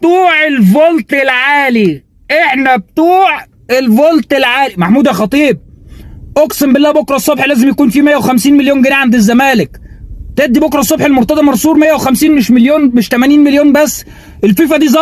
بتوع الفولت العالي، احنا بتوع الفولت العالي. محمود يا خطيب، اقسم بالله بكره الصبح لازم يكون في 150 مليون جنيه عند الزمالك. تدي بكره الصبح المرتضى منصور 150 مش مليون، مش 80 مليون بس. الفيفا دي